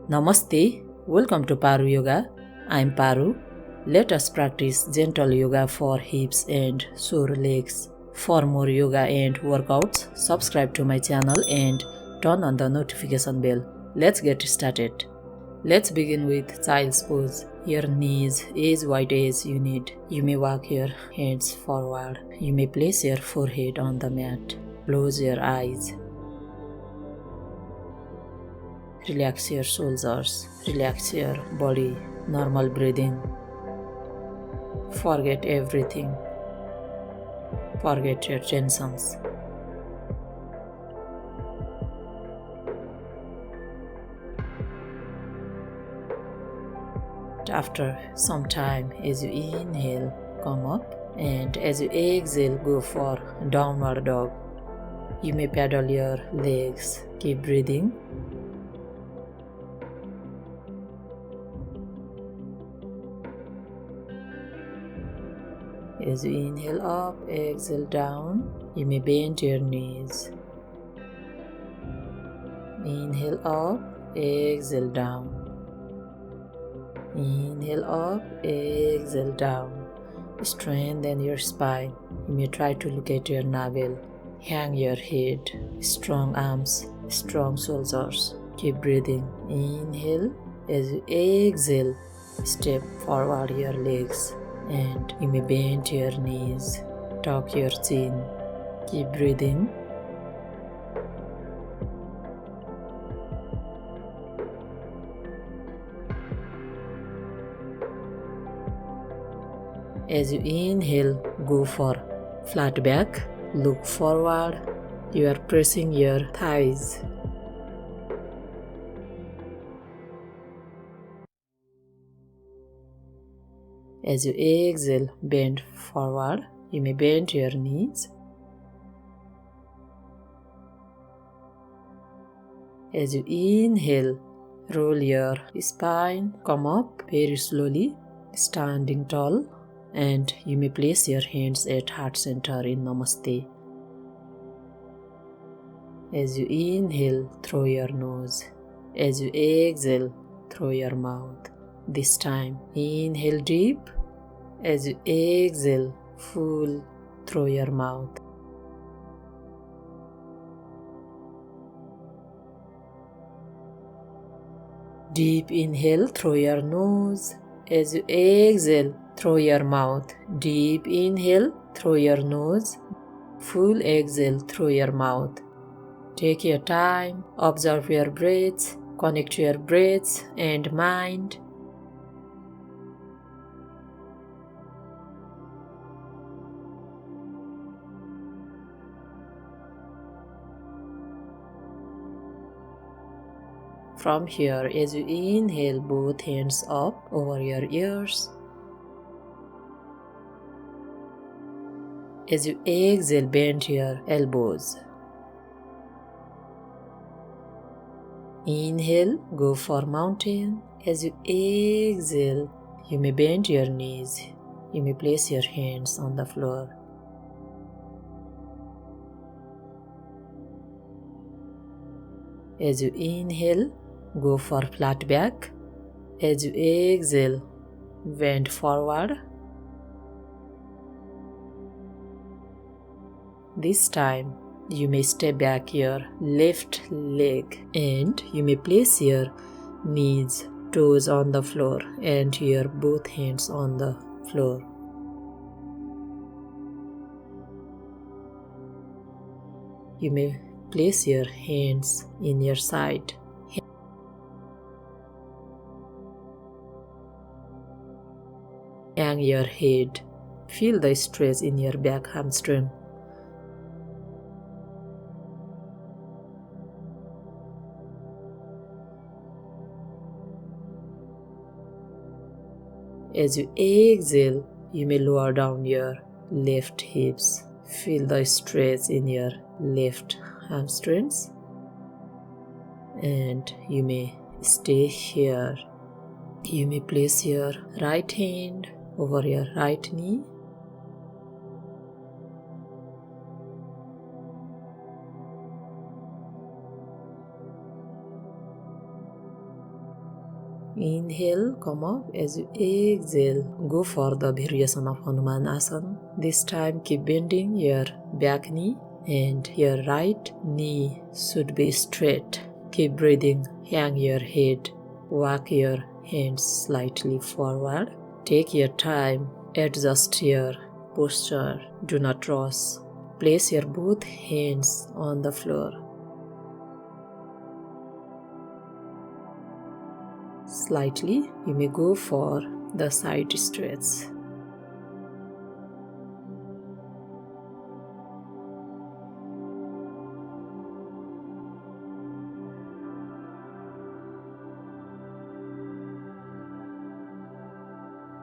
Namaste, welcome to Paru Yoga. I'm Paru. Let us practice gentle yoga for hips and sore legs. For more yoga and workouts, subscribe to my channel and turn on the notification bell. Let's get started. Let's begin with child's pose. Your knees as wide as you need. You may walk your hands forward. You may place your forehead on the mat. Close your eyes. Relax your shoulders, relax your body, normal breathing. Forget everything. Forget your tensions. After some time, as you inhale, come up, and as you exhale, go for downward dog. You may pedal your legs. Keep breathing. As you inhale up, exhale down, you may bend your knees. Inhale up, exhale down. Inhale up, exhale down. Strengthen your spine. You may try to look at your navel. Hang your head. Strong arms, strong shoulders. Keep breathing. Inhale. As you exhale, step forward your legs. And you may bend your knees, tuck your chin, keep breathing. As you inhale, go for flat back, look forward, you are pressing your thighs. As you exhale, bend forward. You may bend your knees. As you inhale, roll your spine, come up very slowly, standing tall, and you may place your hands at heart center in Namaste. As you inhale, through your nose. As you exhale, through your mouth. This time, inhale deep. As you exhale, full through your mouth. Deep inhale through your nose. As you exhale, through your mouth. Deep inhale through your nose. Full exhale through your mouth. Take your time, observe your breaths, connect your breaths and mind. From here, as you inhale, both hands up over your ears. As you exhale, bend your elbows. Inhale, go for mountain. As you exhale, you may bend your knees. You may place your hands on the floor. As you inhale, go for flat back. As you exhale, bend forward. This time, you may step back your left leg and you may place your knees, toes on the floor and your both hands on the floor. You may place your hands in your side. Hang your head. Feel the stress in your back hamstring. As you exhale, you may lower down your left hips. Feel the stress in your left hamstrings. And you may stay here. You may place your right hand over your right knee. Inhale, come up. As you exhale, go for the variation of Hanuman Asana. This time keep bending your back knee and your right knee should be straight. Keep breathing, hang your head, walk your hands slightly forward. Take your time, adjust your posture, do not rush. Place your both hands on the floor. Slightly, you may go for the side stretch.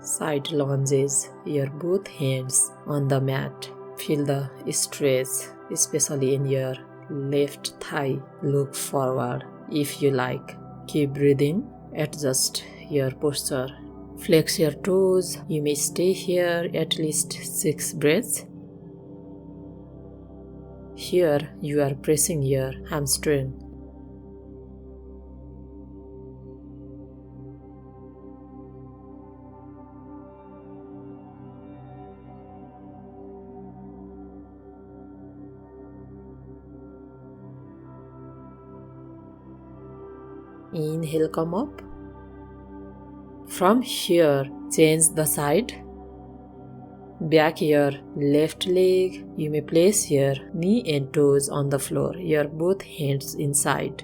Side lunges, your both hands on the mat. Feel the stretch, especially in your left thigh. Look forward if you like. Keep breathing, adjust your posture. Flex your toes. You may stay here at least 6 breaths. Here you are pressing your hamstring. Inhale, come up. From here, change the side. Back your left leg. You may place your knee and toes on the floor, your both hands inside.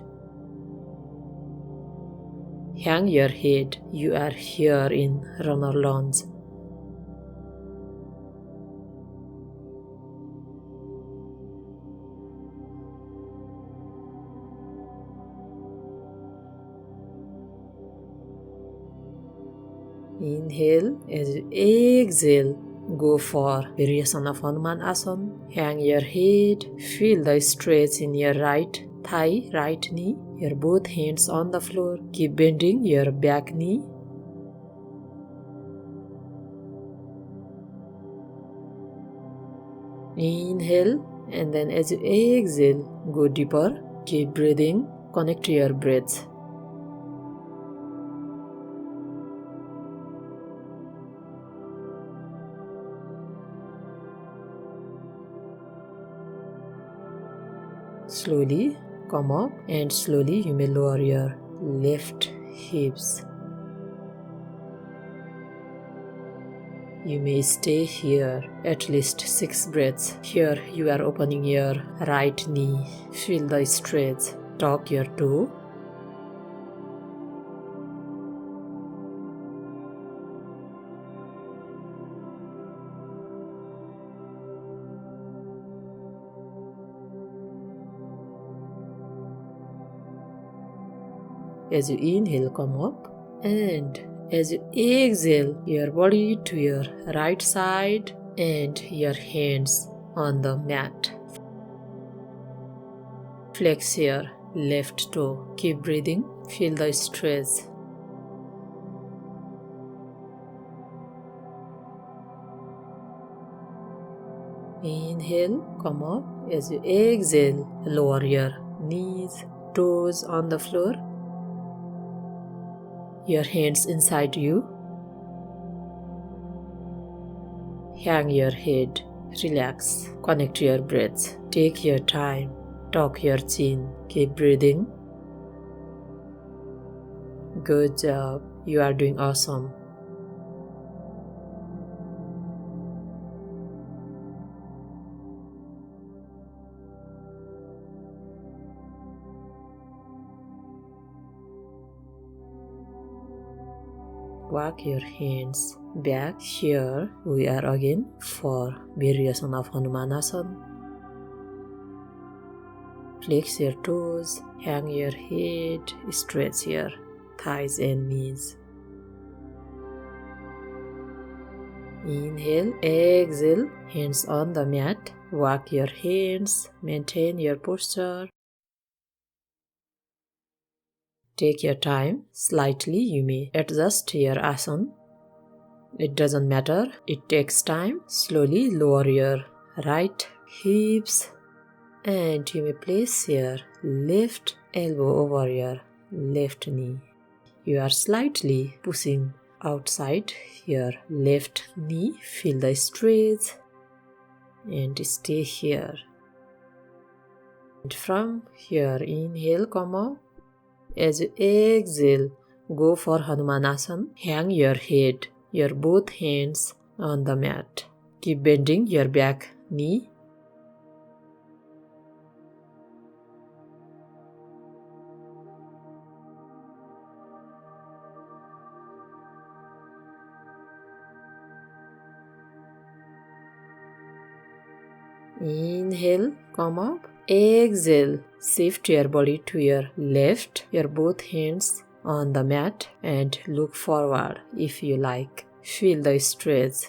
Hang your head. You are here in runner lunge. Inhale. As you exhale, go for variation of Hanuman Asana. Hang your head. Feel the stretch in your right thigh, right knee. Your both hands on the floor. Keep bending your back knee. Inhale, and then as you exhale, go deeper. Keep breathing. Connect to your breath. Slowly come up and slowly you may lower your left hips. You may stay here at least 6 breaths. Here you are opening your right knee. Feel the stretch. Tuck your toe. As you inhale, come up, and as you exhale, your body to your right side and your hands on the mat. Flex your left toe. Keep breathing. Feel the stretch. Inhale, come up. As you exhale, lower your knees, toes on the floor. Your hands inside you. Hang your head. Relax. Connect your breath. Take your time. Tuck your chin. Keep breathing. Good job. You are doing awesome. Walk your hands back. Here we are again for variation of Hanuman Asana. Flex your toes, hang your head, stretch your thighs and knees. Inhale, exhale, hands on the mat. Walk your hands, maintain your posture. Take your time. Slightly you may adjust your asana. It doesn't matter. It takes time. Slowly lower your right hips and you may place your left elbow over your left knee. you are slightly pushing outside your left knee. Feel the stretch and stay here. And from here, inhale, come up. As you exhale, go for Hanumanasana. Hang your head, your both hands on the mat. Keep bending your back knee. Inhale, come up. Exhale, shift your body to your left, your both hands on the mat, and look forward if you like. Feel the stretch.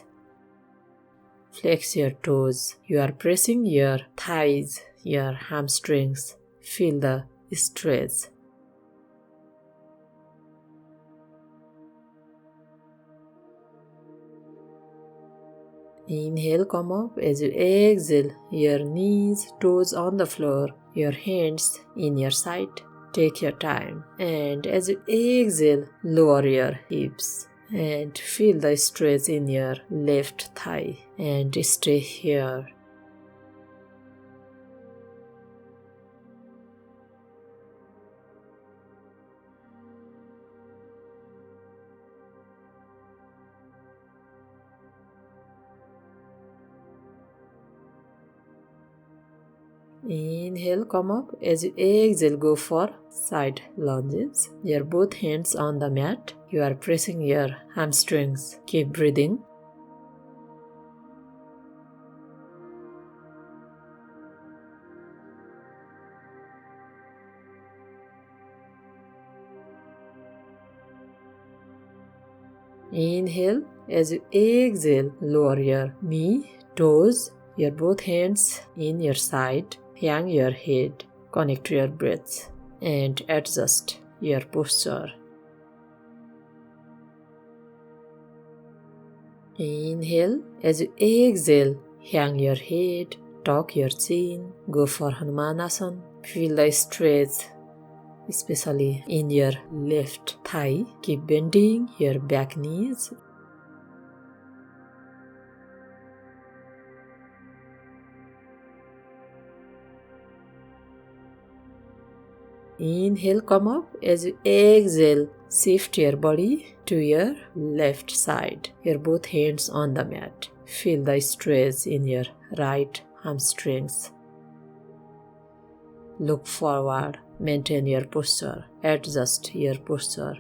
Flex your toes. You are pressing your thighs, your hamstrings. Feel the stretch. Inhale, come up. As you exhale, your knees, toes on the floor, your hands in your side. Take your time. And as you exhale, lower your hips. And feel the stretch in your left thigh. And stay here. Inhale, come up. As you exhale, go for side lunges. Your both hands on the mat. You are pressing your hamstrings. Keep breathing. Inhale. As you exhale, lower your knee, toes, your both hands in your side. Hang your head, connect to your breath, and adjust your posture. Inhale. As you exhale, hang your head, tuck your chin, go for Hanumanasana. Feel the stretch, especially in your left thigh. Keep bending your back knees. Inhale, come up. As you exhale, shift your body to your left side. Your both hands on the mat. Feel the stretch in your right hamstrings. Look forward. Maintain your posture. Adjust your posture.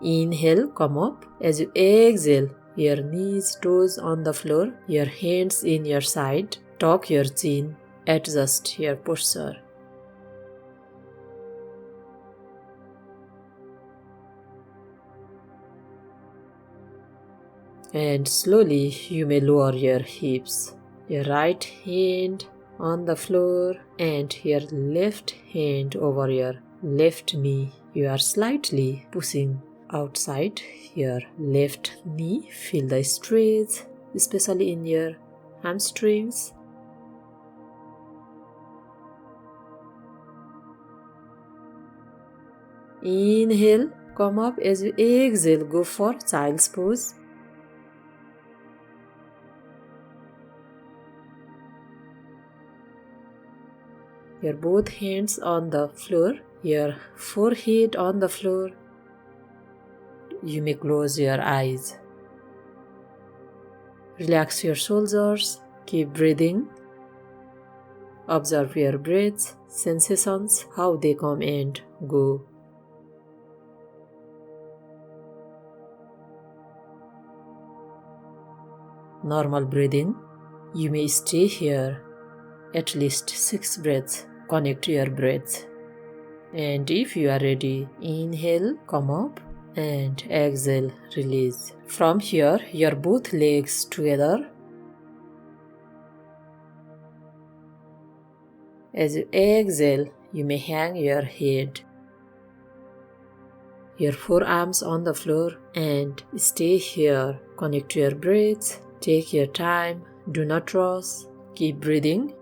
Inhale, come up. As you exhale, your knees, toes on the floor, your hands in your side. Tuck your chin. Adjust your posture. And slowly you may lower your hips. Your right hand on the floor and your left hand over your left knee. You are slightly pushing outside your left knee. Feel the stretch, especially in your hamstrings. Inhale, come up. As you exhale, go for child's pose. Your both hands on the floor, your forehead on the floor. You may close your eyes. Relax your shoulders. Keep breathing. Observe your breath, sensations, how they come and go. Normal breathing. You may stay here at least 6 breaths. Connect your breath. And if you are ready, inhale, come up, and exhale, release. From here, your both legs together. As you exhale, you may hang your head, your forearms on the floor, and stay here. Connect your breath. Take your time, do not rush, keep breathing.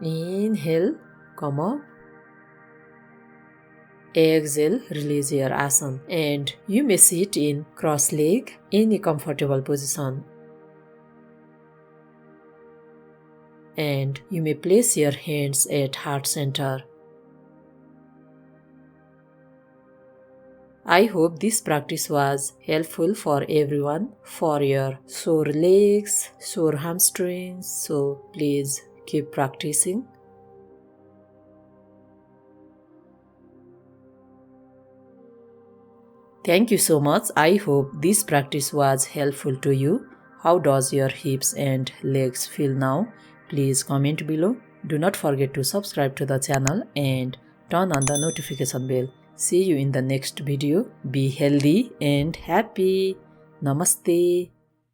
Inhale, come up. Exhale, release your asana, and you may sit in cross leg, any comfortable position. And you may place your hands at heart center. I hope this practice was helpful for everyone, for your sore legs, sore hamstrings, so please keep practicing. Thank you so much. I hope this practice was helpful to you. How does your hips and legs feel now? Please comment below. Do not forget to subscribe to the channel and turn on the notification bell. See you in the next video. Be healthy and happy. Namaste.